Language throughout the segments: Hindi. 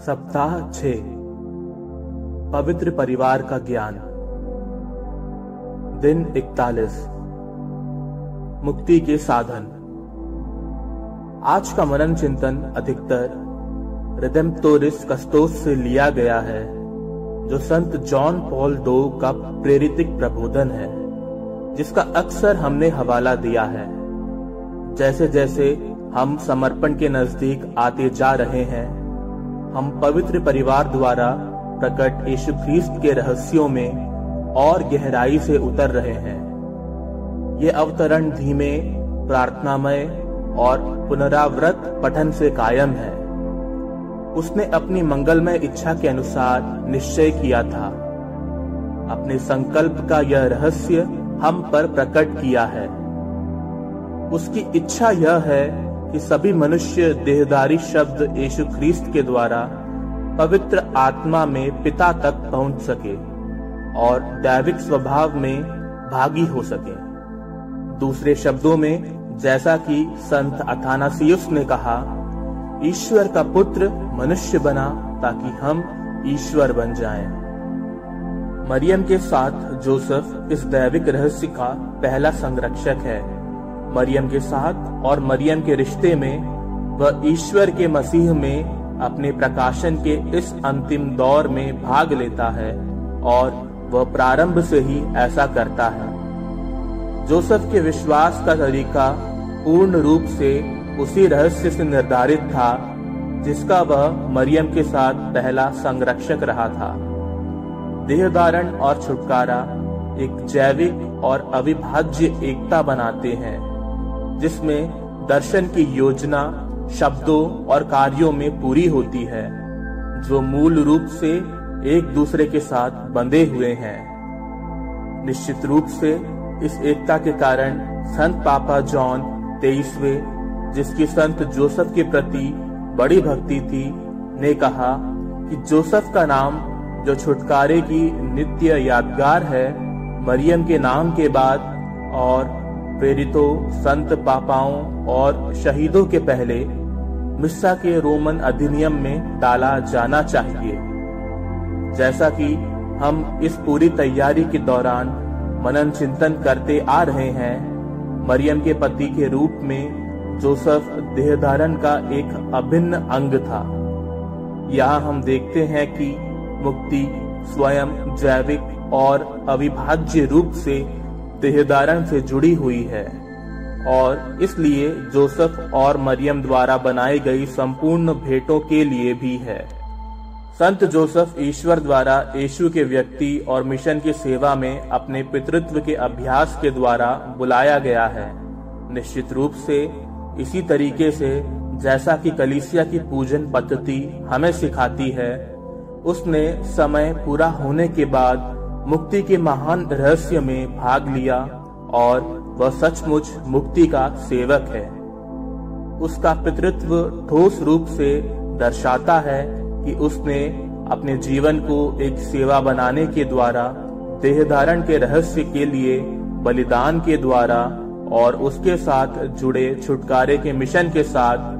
सप्ताह 6 पवित्र परिवार का ज्ञान। दिन 41 मुक्ति के साधन। आज का मनन चिंतन अधिकतर रिडेम्प्टोरिस कस्टोस से लिया गया है, जो संत जॉन पॉल II का प्रेरितिक प्रबोधन है, जिसका अक्सर हमने हवाला दिया है। जैसे जैसे हम समर्पण के नजदीक आते जा रहे हैं, हम पवित्र परिवार द्वारा प्रकट यीशु ख्रीस्त के रहस्यों में और गहराई से उतर रहे हैं। ये अवतरण धीमे, प्रार्थनामय और पुनरावृत पठन से कायम है। उसने अपनी मंगलमय इच्छा के अनुसार निश्चय किया था। अपने संकल्प का यह रहस्य हम पर प्रकट किया है। उसकी इच्छा यह है कि सभी मनुष्य देहधारी शब्द यीशु ख्रीस्त के द्वारा पवित्र आत्मा में पिता तक पहुंच सके और दैविक स्वभाव में भागी हो सके। दूसरे शब्दों में, जैसा कि संत अथानासियुस ने कहा, ईश्वर का पुत्र मनुष्य बना ताकि हम ईश्वर बन जाएं। मरियम के साथ जोसेफ इस दैविक रहस्य का पहला संरक्षक है। मरियम के साथ और मरियम के रिश्ते में वह ईश्वर के मसीह में अपने प्रकाशन के इस अंतिम दौर में भाग लेता है, और वह प्रारंभ से ही ऐसा करता है। जोसेफ के विश्वास का तरीका पूर्ण रूप से उसी रहस्य से निर्धारित था जिसका वह मरियम के साथ पहला संरक्षक रहा था। देहधारण और छुटकारा एक जैविक और अविभाज्य एकता बनाते हैं, जिसमें दर्शन की योजना शब्दों और कार्यों में पूरी होती है, जो मूल रूप से एक दूसरे के साथ बंधे हुए हैं। निश्चित रूप से इस एकता के कारण संत पापा जॉन 23वें, जिसकी संत जोसेफ के प्रति बड़ी भक्ति थी, ने कहा कि जोसेफ का नाम, जो छुटकारे की नित्य यादगार है, मरियम के नाम के बाद और प्रेरितों, संत पापाओं और शहीदों के पहले मिस्सा के रोमन अधिनियम में डाला जाना चाहिए। जैसा कि हम इस पूरी तैयारी के दौरान मनन चिंतन करते आ रहे हैं, मरियम के पति के रूप में जोसेफ देहधारण का एक अभिन्न अंग था। यहाँ हम देखते हैं कि मुक्ति स्वयं जैविक और अविभाज्य रूप से देहधारण से जुड़ी हुई है, और इसलिए जोसेफ और मरियम द्वारा बनाई गई संपूर्ण भेंटों के लिए भी है। संत जोसेफ ईश्वर द्वारा यीशु के व्यक्ति और मिशन की सेवा में अपने पितृत्व के अभ्यास के द्वारा बुलाया गया है। निश्चित रूप से इसी तरीके से जैसा कि कलीसिया की पूजन पद्धति हमें सिखाती है, उसने समय पूरा होने के बाद मुक्ति के महान रहस्य में भाग लिया, और वह सचमुच मुक्ति का सेवक है। उसका पितृत्व ठोस रूप से दर्शाता है कि उसने अपने जीवन को एक सेवा बनाने के द्वारा, देहधारण के रहस्य के लिए बलिदान के द्वारा और उसके साथ जुड़े छुटकारे के मिशन के साथ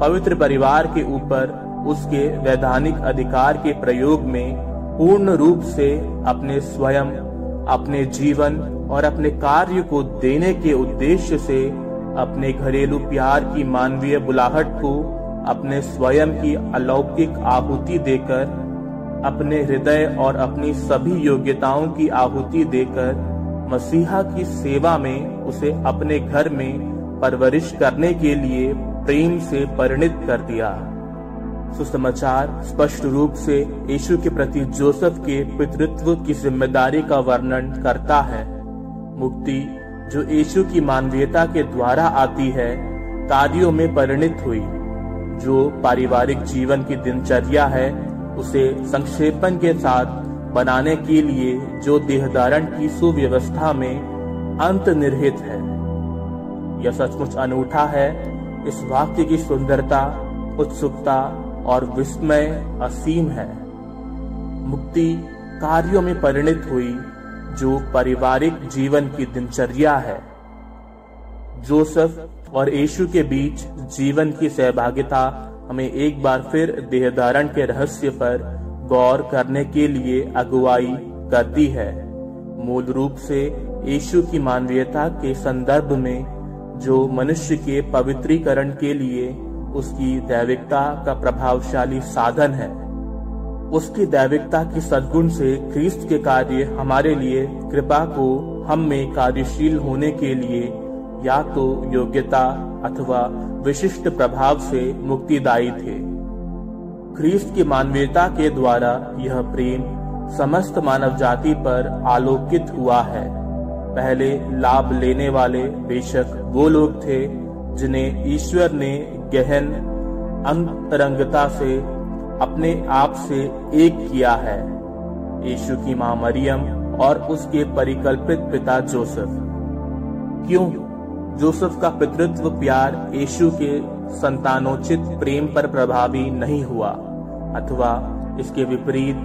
पवित्र परिवार के ऊपर उसके वैधानिक अधिकार के प्रयोग में पूर्ण रूप से अपने स्वयं, अपने जीवन और अपने कार्य को देने के उद्देश्य से अपने घरेलू प्यार की मानवीय बुलाहट को अपने स्वयं की अलौकिक आहुति देकर, अपने हृदय और अपनी सभी योग्यताओं की आहुति देकर मसीहा की सेवा में उसे अपने घर में परवरिश करने के लिए प्रेम से परिणित कर दिया। सुसमाचार स्पष्ट रूप से यीशु के प्रति जोसेफ के पितृत्व की जिम्मेदारी का वर्णन करता है। मुक्ति, जो यीशु की मानवीयता के द्वारा आती है, कार्यों में परिणित हुई। जो पारिवारिक जीवन की दिनचर्या है, उसे संक्षेपण के साथ बनाने के लिए जो देहधारण की सुव्यवस्था में अंतर्निहित है। यह सचमुच अनूठा है। इस वाक्य की सुंदरता, उत्सुकता और विस्मय असीम है। मुक्ति कार्यों में परिणित हुई, जो पारिवारिक जीवन की दिनचर्या है। जोसेफ और यीशु के बीच जीवन की सहभागिता हमें एक बार फिर देहधारण के रहस्य पर गौर करने के लिए अगुवाई करती है। मूल रूप से यीशु की मानवीयता के संदर्भ में, जो मनुष्य के पवित्रीकरण के लिए उसकी दैविकता का प्रभावशाली साधन है। उसकी दैविकता की सद्गुण से ख्रीस्त के कार्य हमारे लिए कृपा को हम में कार्यशील होने के लिए या तो योग्यता अथवा विशिष्ट प्रभाव से मुक्तिदायी थे। ख्रीस्त की मानवीयता के द्वारा यह प्रेम समस्त मानव जाति पर आलोकित हुआ है। पहले लाभ लेने वाले बेशक वो लोग थे जिन्हें ईश्वर ने गहन अंतरंगता से अपने आप से एक किया है, यीशु की मां मरियम और उसके परिकल्पित पिता जोसेफ। क्यों जोसेफ का पितृत्व प्यार यीशु के संतानोचित प्रेम पर प्रभावी नहीं हुआ, अथवा इसके विपरीत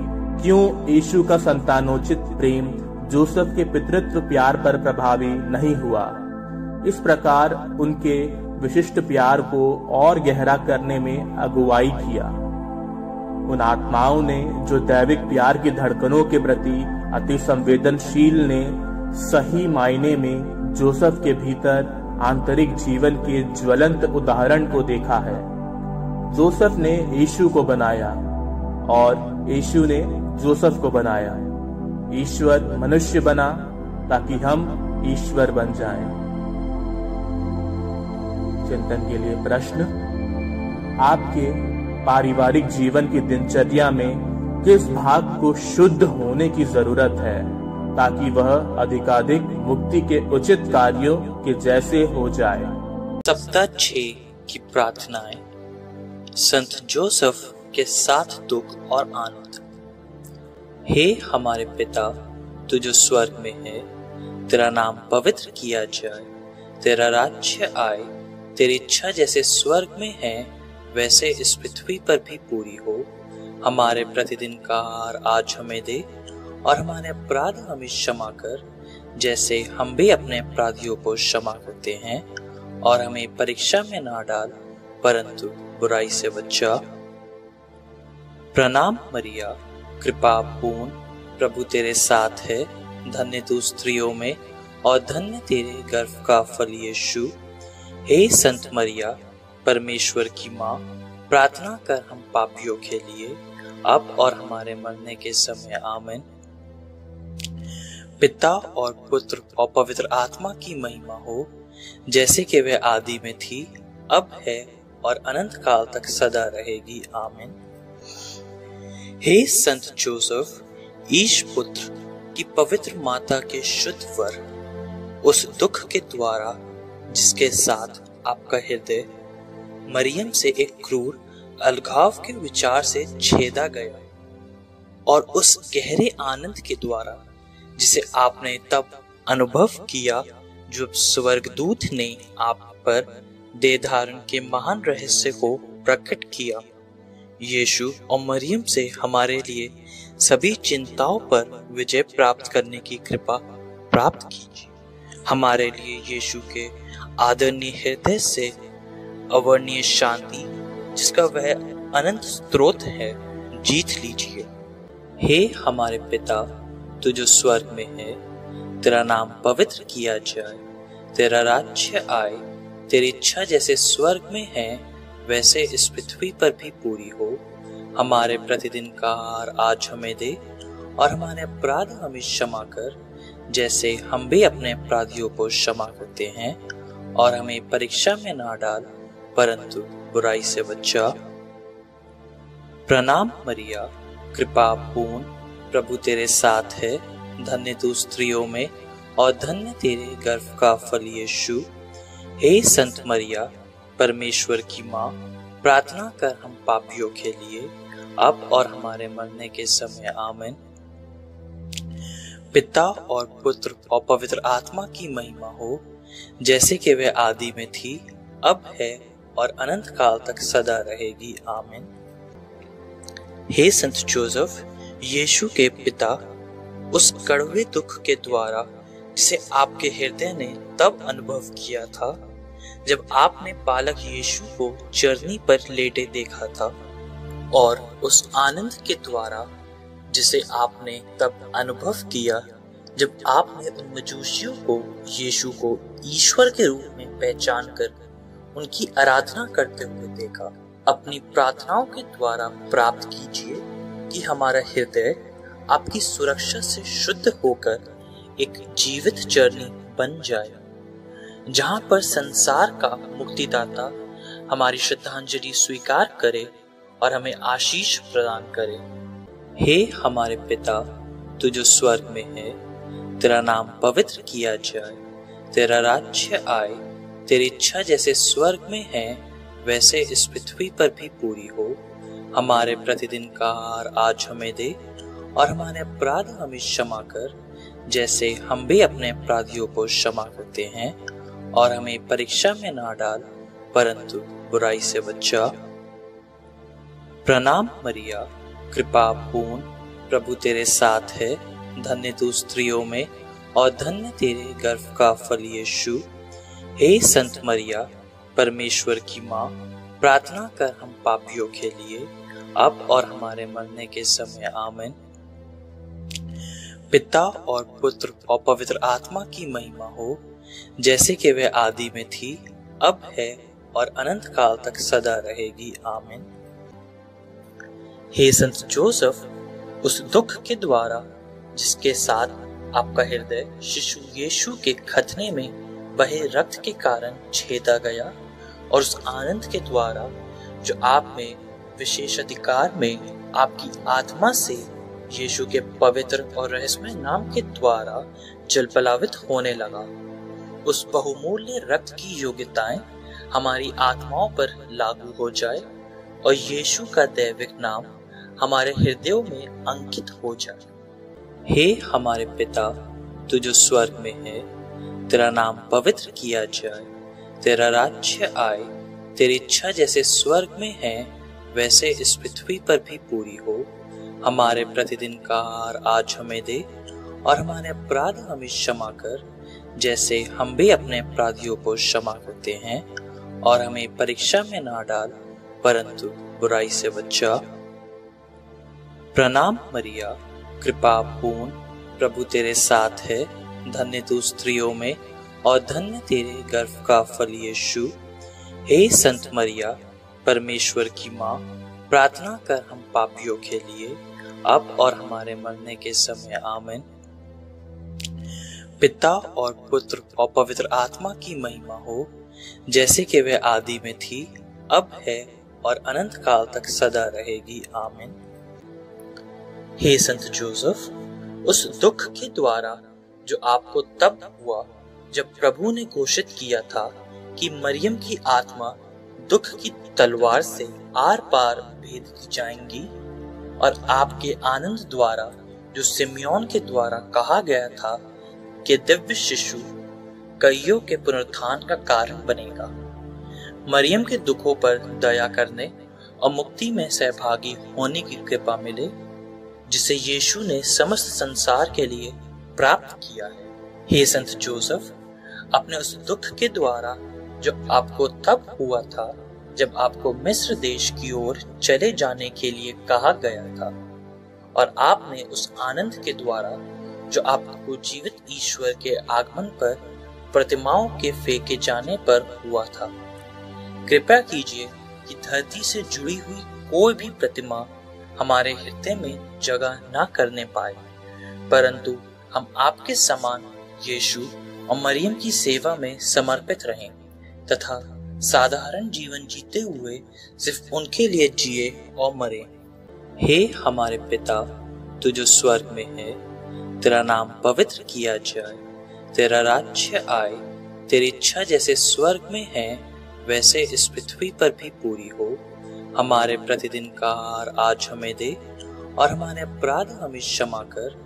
क्यों यीशु का संतानोचित प्रेम जोसेफ के पितृत्व प्यार पर प्रभावी नहीं हुआ? इस प्रकार उनके विशिष्ट प्यार को और गहरा करने में अगुवाई किया। उन आत्माओं ने जो दैविक प्यार की धड़कनों के प्रति अति संवेदनशील ने सही मायने में जोसेफ के भीतर आंतरिक जीवन के ज्वलंत उदाहरण को देखा है। जोसेफ ने यीशु को बनाया और यीशु ने जोसेफ को बनाया। ईश्वर मनुष्य बना ताकि हम ईश्वर बन जाएं। चिंतन के लिए प्रश्न: आपके पारिवारिक जीवन की दिनचर्या में किस भाग को शुद्ध होने की जरूरत है ताकि वह अधिकाधिक मुक्ति के उचित कार्यों के जैसे हो जाए? सप्ताह 6 की प्रार्थनाएं संत जोसेफ के साथ दुख और आनंद। हे हमारे पिता, तू जो स्वर्ग में है, तेरा नाम पवित्र किया जाए, तेरा राज्य आए, तेरी इच्छा जैसे स्वर्ग में है वैसे इस पृथ्वी पर भी पूरी हो। हमारे प्रतिदिन का आहार आज हमें दे और हमारे अपराध हमें क्षमा कर, जैसे हम भी अपने अपराधियों को क्षमा करते हैं, और हमें परीक्षा में ना डाल परंतु बुराई से बचा। प्रणाम मरिया, कृपा पूर्ण, प्रभु तेरे साथ है, धन्य तू स्त्रियों में और धन्य तेरे गर्भ का फल यीशु। हे संत मरिया, परमेश्वर की माँ, प्रार्थना कर हम पापियों के लिए, अब और हमारे मरने के समय। आमीन। पिता और पुत्र और पवित्र आत्मा की महिमा हो, जैसे कि वह आदि में थी, अब है और अनंत काल तक सदा रहेगी। आमीन। हे संत जोसेफ, ईश पुत्र की पवित्र माता के शुद्ध वर, उस दुख के द्वारा जिसके साथ आपका हृदय मरियम से एक क्रूर अलगाव के विचार से छेदा गया, और उस गहरे आनंद के द्वारा जिसे आपने तब अनुभव किया जब स्वर्गदूत ने आप पर देह धारण के महान रहस्य को प्रकट किया, यीशु और मरियम से हमारे लिए सभी चिंताओं पर विजय प्राप्त करने की कृपा प्राप्त कीजिए। हमारे लिए यीशु के आदरणीय हृदय से अवर्णीय शांति, जिसका वह अनंत स्रोत है, जीत लीजिए। हे हमारे पिता, तू जो स्वर्ग में है, तेरा नाम पवित्र किया जाए, तेरा राज्य आए, तेरी इच्छा जैसे स्वर्ग में है वैसे इस पृथ्वी पर भी पूरी हो। हमारे प्रतिदिन का आहार आज हमें दे और हमारे अपराध हमें क्षमा कर, जैसे हम भी अपने अपराधियों को क्षमा करते हैं, और हमें परीक्षा में ना डाल परंतु बुराई से बचा। प्रणाम मरिया, कृपा पूर्ण, प्रभु तेरे साथ है, धन्य तू स्त्रियों में और धन्य तेरे गर्भ का फल यीशु। हे संत मरिया, परमेश्वर की माँ, प्रार्थना कर हम पापियों के लिए, अब और हमारे मरने के समय। आमीन। पिता और पुत्र और पवित्र आत्मा की महिमा हो, जैसे कि वह आदि में थी, अब है और अनंत काल तक सदा रहेगी। आमीन। हे संत जोसेफ, यीशु के पिता, उस कड़वे दुख के द्वारा जिसे आपके हृदय ने तब अनुभव किया था, जब आपने बालक यीशु को चरनी पर लेटे देखा था और उस आनंद के द्वारा जिसे आपने तब अनुभव किया जब आपने उन मजूसियों को यीशु को ईश्वर के रूप में पहचान कर उनकी आराधना करते हुए देखा। अपनी प्रार्थनाओं के द्वारा प्राप्त कीजिए कि हमारा हृदय आपकी सुरक्षा से शुद्ध होकर एक जीवित चरनी बन जाए, जहां पर संसार का मुक्तिदाता हमारी श्रद्धांजलि स्वीकार करे और हमें आशीष प्रदान करे। हे हमारे पिता, तू जो स्वर्ग में है, तेरा नाम पवित्र किया जाए, तेरा राज्य आए, तेरी इच्छा जैसे स्वर्ग में है वैसे इस पृथ्वी पर भी पूरी हो। हमारे प्रतिदिन का आहार आज हमें दे और हमारे अपराध हमें क्षमा कर, जैसे हम भी अपने अपराधियों को क्षमा करते हैं, और हमें परीक्षा में ना डाल परंतु बुराई से बचा। प्रणाम मरिया, कृपा पूर्ण, प्रभु तेरे साथ है, धन्य तू स्त्रियों में और धन्य तेरे गर्भ का फल यीशु। हे संत मरिया, परमेश्वर की माँ, प्रार्थना कर हम पापियों के लिए, अब और हमारे मरने के समय। आमीन। पिता और पुत्र और पवित्र आत्मा की महिमा हो, जैसे कि वह आदि में थी, अब है और अनंत काल तक सदा रहेगी। आमीन। हे संत जोसेफ, उस दुख के द्वारा जिसके साथ आपका हृदय शिशु यीशु के खतने में बहे रक्त के कारण छेदा गया, और उस आनंद के द्वारा जो आप में विशेष अधिकार में आपकी आत्मा से यीशु के पवित्र और रहस्यमय नाम के द्वारा जलपलावित होने लगा, उस बहुमूल्य रक्त की योग्यताएं हमारी आत्माओं पर लागू हो जाए और यीशु का दैविक नाम हमारे हृदयों में अंकित हो जाए। हे हमारे पिता, तू जो स्वर्ग में है, तेरा नाम पवित्र किया जाए, तेरा राज्य आए, तेरी इच्छा जैसे स्वर्ग में है वैसे इस पृथ्वी पर भी पूरी हो। हमारे प्रतिदिन का आहार आज हमें दे और हमारे अपराध हमें क्षमा कर, जैसे हम भी अपने अपराधियों को क्षमा करते हैं, और हमें परीक्षा में ना डाल परंतु बुराई से बचा। प्रणाम मरिया, कृपा पूर्ण, प्रभु तेरे साथ है, धन्य तू स्त्रियों में और धन्य तेरे गर्भ का फल यीशु। हे संत मरिया, परमेश्वर की माँ, प्रार्थना कर हम पापियों के लिए, अब और हमारे मरने के समय। आमीन। पिता और पुत्र और पवित्र आत्मा की महिमा हो, जैसे कि वह आदि में थी, अब है और अनंत काल तक सदा रहेगी। आमीन। हे संत जोसेफ, उस दुख के द्वारा जो आपको तब हुआ जब प्रभु ने घोषित किया था कि मरियम की आत्मा दुख की तलवार से आर पार भेद की जाएंगी, और आपके आनंद द्वारा जो सिमियोन के द्वारा कहा गया था कि दिव्य शिशु कईयों के पुनरुत्थान का कारण बनेगा, मरियम के दुखों पर दया करने और मुक्ति में सहभागी होने की कृपा मिले, जिसे यीशु ने समस्त संसार के लिए प्राप्त किया है। हे संत जोसेफ, अपने उस दुख के द्वारा जो आपको तब हुआ था जब आपको मिस्र देश की ओर चले जाने के लिए कहा गया था, और आपने उस आनंद के द्वारा जो आपको जीवित ईश्वर के आगमन पर प्रतिमाओं के फेंके जाने पर हुआ था, कृपया कीजिए कि धरती से जुड़ी हुई कोई भी प्रतिमा हमारे हृदय में जगह न करने पाए, परंतु हम आपके समान यीशु और मरियम की सेवा में समर्पित रहें तथा साधारण जीवन जीते हुए सिर्फ उनके लिए जिए और मरे। हे हमारे पिता, तू जो स्वर्ग में है, तेरा नाम पवित्र किया जाए, तेरा राज्य आए, तेरी इच्छा जैसे स्वर्ग में है वैसे इस पृथ्वी पर भी पूरी हो। हमारे प्रतिदिन का आहार आज हमें दे और हमारे अपराध हमें क्षमा कर,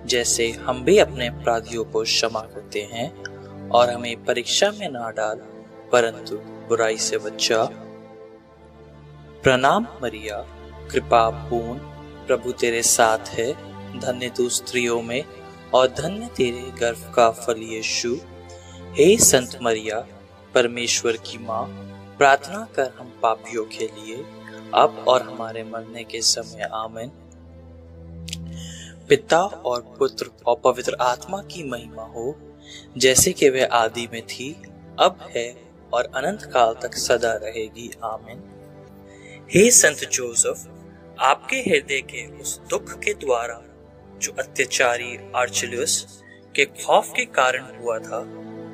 जैसे हम भी अपने अपराधियों को क्षमा करते हैं, और हमें परीक्षा में ना डाल परंतु बुराई से बचा। प्रणाम मरिया, कृपा पूर्ण, प्रभु तेरे साथ है, धन्य तू स्त्रियों में और धन्य तेरे गर्भ का फल यीशु। हे संत मरिया, परमेश्वर की माँ, प्रार्थना कर हम पापियों के लिए अब और हमारे मरने के समय आमीन। पिता और पुत्र और पवित्र आत्मा की महिमा हो, जैसे कि वह आदि में थी, अब है और अनंत काल तक सदा रहेगी आमीन। हे संत जोसेफ, आपके हृदय के उस दुख के द्वारा जो अत्याचारी आर्चेलुस के खौफ के कारण हुआ था,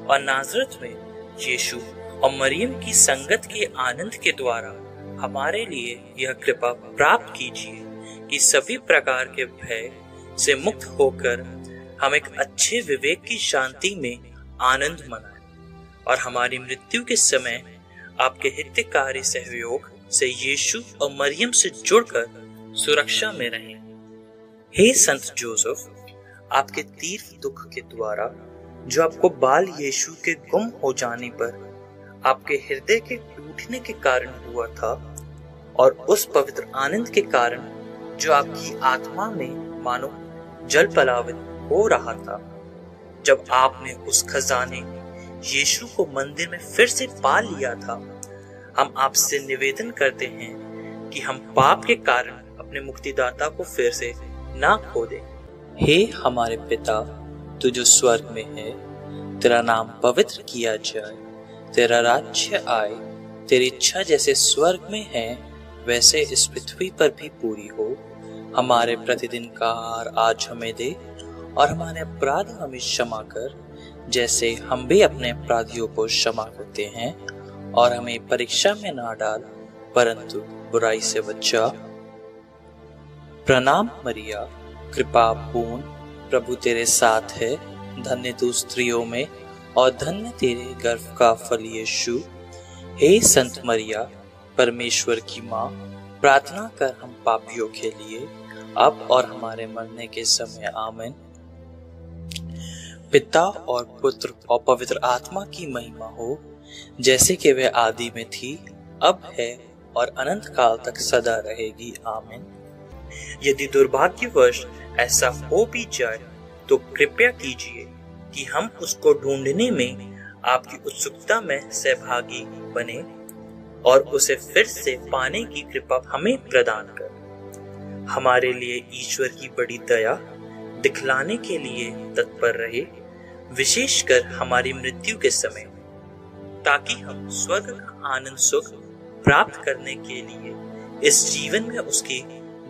और नाजरत में यीशु और मरियम की संगत के आनंद के द्वारा हमारे लिए यह कृपा प्राप्त कीजिए कि सभी प्रकार के भय से मुक्त होकर हम एक अच्छे विवेक की शांति में आनंद मनाएं और हमारी मृत्यु के समय आपके हितकारी सहयोग से यीशु और मरियम से जुड़कर सुरक्षा में रहें। हे संत जोसेफ, आपके तीव्र दुख के द्वारा जो आपको बाल यीशु के गुम हो जाने पर आपके हृदय के टूटने के कारण हुआ था, और उस पवित्र आनंद के कारण जो आपकी आत्मा में मानो जल पलावित हो रहा था, जब आपने उस खजाने यीशु को मंदिर में फिर से पा लिया था, हम आपसे निवेदन करते हैं कि हम पाप के कारण अपने मुक्तिदाता को फिर से ना खो दें। हे हमारे पिता, तू जो स्वर्ग में है, तेरा नाम पवित्र किया जाए, तेरा राज्य आए, तेरी इच्छा जैसे स्वर्ग में है वैसे इस पृथ्वी पर भी पूरी हो। हमारे प्रतिदिन का आहार आज हमें दे, और हमारे अपराध हमें क्षमा कर, जैसे हम भी अपने अपराधियों को क्षमा करते हैं, और हमें परीक्षा में ना डाल, परंतु बुराई से बचा। प्रणाम मरिया, कृपा पूर्ण, प्रभु तेरे साथ है, धन्य तू स्त्रियों में और धन्य तेरे गर्भ का फल यीशु। हे संत मरिया, परमेश्वर की माँ, प्रार्थना कर हम पापियों के लिए अब और हमारे मरने के समय आमीन। पिता और पुत्र और पवित्र आत्मा की महिमा हो, जैसे कि वह आदि में थी, अब है और अनंत काल तक सदा रहेगी आमीन। यदि दुर्भाग्यवश ऐसा हो भी जाए तो कृपया कीजिए कि हम उसको ढूंढने में आपकी उत्सुकता में सहभागी बने और उसे फिर से पाने की कृपा हमें प्रदान कर। हमारे लिए ईश्वर की बड़ी दया दिखलाने के लिए तत्पर रहे, विशेषकर हमारी मृत्यु के समय, ताकि हम स्वर्ग का आनंद सुख प्राप्त करने के लिए इस जीवन में उसकी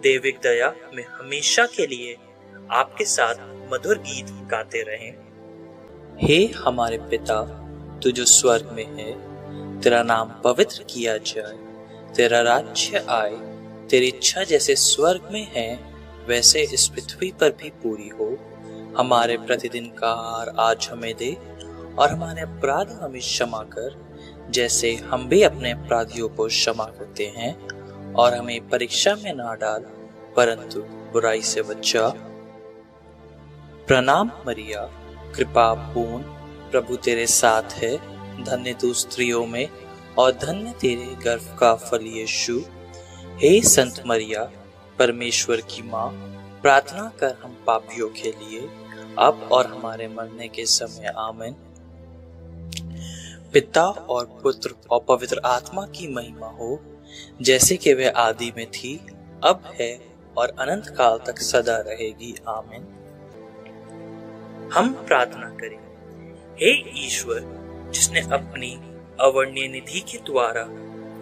दैविक दया में हमेशा के लिए आपके साथ मधुर गीत गाते रहें। हे हमारे पिता, तू जो स्वर्ग में है, तेरा नाम पवित्र किया जाए, तेरा राज्य आए, तेरी इच्छा जैसे स्वर्ग में है वैसे इस पृथ्वी पर भी पूरी हो। हमारे प्रतिदिन का आहार आज हमें दे, और हमारे अपराध हमें क्षमा कर, जैसे हम भी अपने अपराधियों को क्षमा करते हैं, और हमें परीक्षा में ना डाल, परंतु बुराई से बचा। प्रणाम मरिया, कृपा पूर्ण, प्रभु तेरे साथ है, धन्य तू स्त्रियों में और धन्य तेरे गर्भ का फल यीशु। हे संत मरिया, परमेश्वर की माँ, प्रार्थना कर हम पापियों के लिए अब और हमारे मरने के समय आमीन। पिता और पुत्र और पवित्र आत्मा की महिमा हो, जैसे कि वह आदि में थी, अब है और अनंत काल तक सदा रहेगी आमीन। हम प्रार्थना करें। हे ईश्वर, जिसने अपनी अवर्णीय निधि के द्वारा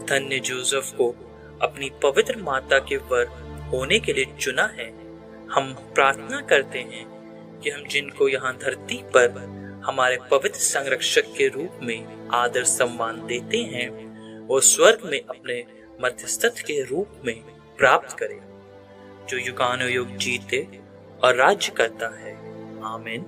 धन्य जोसेफ को अपनी पवित्र माता के वर होने के लिए चुना है, हम प्रार्थना करते हैं कि हम जिनको यहाँ धरती पर हमारे पवित्र संरक्षक के रूप में आदर सम्मान देते हैं, वो स्वर्ग में अपने मध्यस्थ के रूप में प्राप्त करें, जो युगानुयुग जीते और राज्य करता है आमीन।